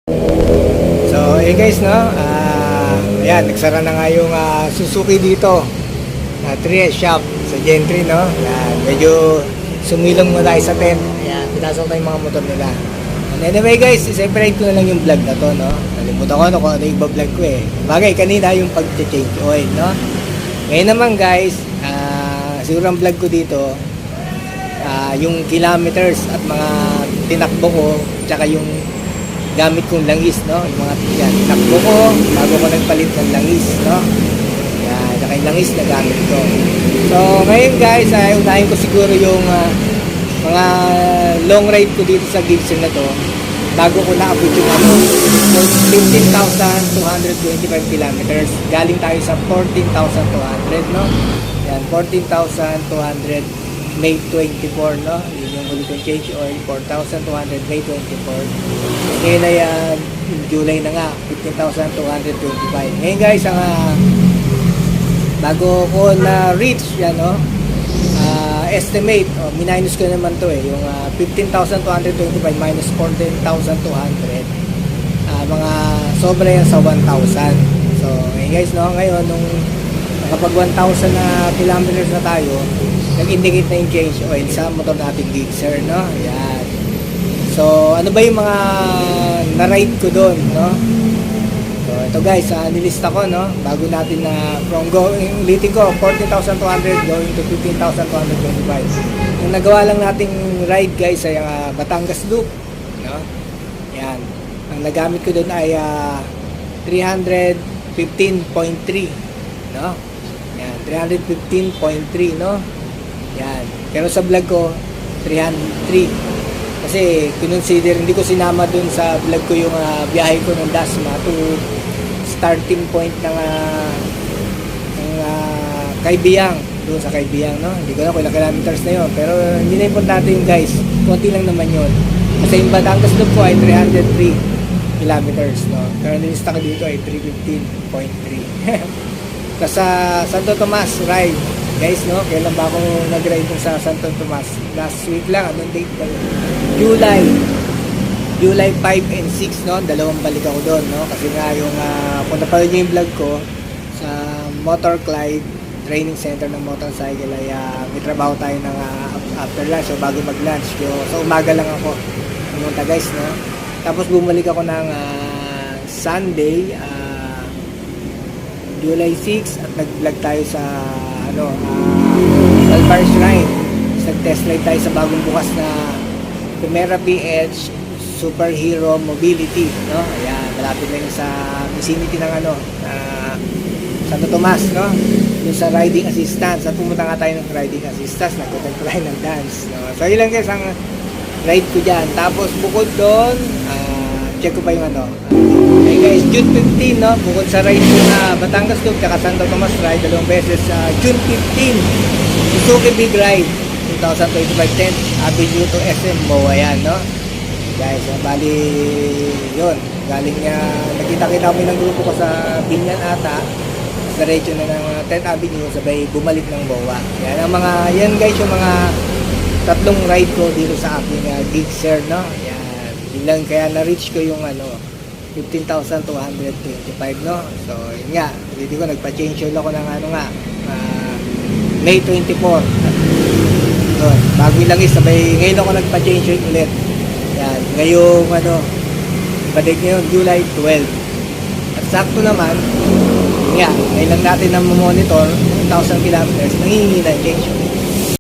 So, guys, no? Ayan, nagsara na nga yung Suzuki dito. Trieste shop sa Gentry, no? Ayan, medyo sumilong mo tayo sa tent. Ayan, pinasok tayo yung mga motor nila. And anyway, guys, i-separate ko na lang yung vlog na to, no? Nalimutan ko kung ano yung vlog ko eh. Bagay, kanina yung pag-change oil, no? Ngayon naman, guys, siguro ang vlog ko dito, yung kilometers at mga tinakbo ko, tsaka yung gamit kong langis, no? Yung mga yan, tinakbo ko bago ko nagpalit ng langis, no? Yan, tsaka yung langis na gamit ko. So, ngayon guys, unahin ko siguro yung mga long ride ko dito sa Gibson na to bago ko naabot yung 15,225 kilometers. Galing tayo sa 14,200, no? Yan, 14,200 May 24, no? Yun yung huli kong change oil, 4,200 May 24. Ngayon ay July na nga, 15,225. Ngayon guys, ang bago ko na reach yan, no? Estimate, minus ko naman to eh, yung 15,225 minus 14,200, mga sobra yan sa 1,000. So ngayon guys, no? Ngayon nung nakapag 1,000 na kilometers na tayo, nag-indicate na yung change oil sa motor nating Gixxer, no? Ayan. So, ano ba yung mga na-ride ko doon, no? So, ito guys, nilista ko, no? Bago natin na from going, ulitin ko, 14,200 going to 15,225. Yung nagawa lang nating ride guys ay Batangas Loop, no? Ayan. Ang nagamit ko doon ay 315.3, no? Ayan, 315.3, no? Yan. Pero sa vlog ko 303. Kasi kinonsider, hindi ko sinama dun sa vlog ko yung biyahe ko ng Dasma to starting point ng Kaibiyang, doon sa Kaibiyang, no? Hindi ko na kung ilang kilometers na yun, pero hindi na importante yung guys, konti lang naman yun. Kasi yung Batangas Loop ko ay 303 kilometers, no? Pero nilista ko dito ay 315.3. Tapos sa Santo Tomas ride guys, no? Kailan ba ako nag-ride sa Santo Tomas? Last week lang, anong date ba? July 5 and 6, no? Dalawang balik ako doon, no? Kasi nga yung punta pa rin yung vlog ko sa Motor Clyde Training Center ng motorcycle ay may trabaho tayo ng after lunch o bago mag-lunch. So umaga lang ako pumunta guys, no? Tapos bumalik ako ng Sunday, July 6 at nag-vlog tayo sa Alvar Shrine. Nag-test ride tayo sa bagong bukas na Primera PH Superhero Mobility, no? Ayan, malapit na yun sa vicinity ng Santo Tomas, no? Yung sa riding assistance. At pumunta nga tayo ng riding assistance, nagkutan tayo ng dance, no? So yun lang guys ang ride ko dyan. Tapos bukod doon, check ko pa yung okay guys, June 15, no? Bukod sa ride ko na Batangas Loop tsaka Santo Tomas ride, dalawang beses June 15, Suzuki Big Ride 2025 10th Avenue to SM Moa yan, no? Guys, bali yun, galing nakita-kita kami ng grupo ko sa Binyan ata, diretso na ng 10th Avenue, sabay bumalik ng Moa. Yan ang mga, yan guys yung mga tatlong ride ko dito sa aking Gixxer, no? Yan, yun lang, kaya na-reach ko yung 15,225, no? So, yun nga, hindi ko nagpa-change oil ako ng May 24. Doon, bago yung langis, sabay, ngayon ako nagpa-change oil ulit. Yan, ngayong balik ngayon, July 12. At sakto naman, yun nga, ngayon lang natin na monitor 1,000 kilometers, nangihingi na change oil.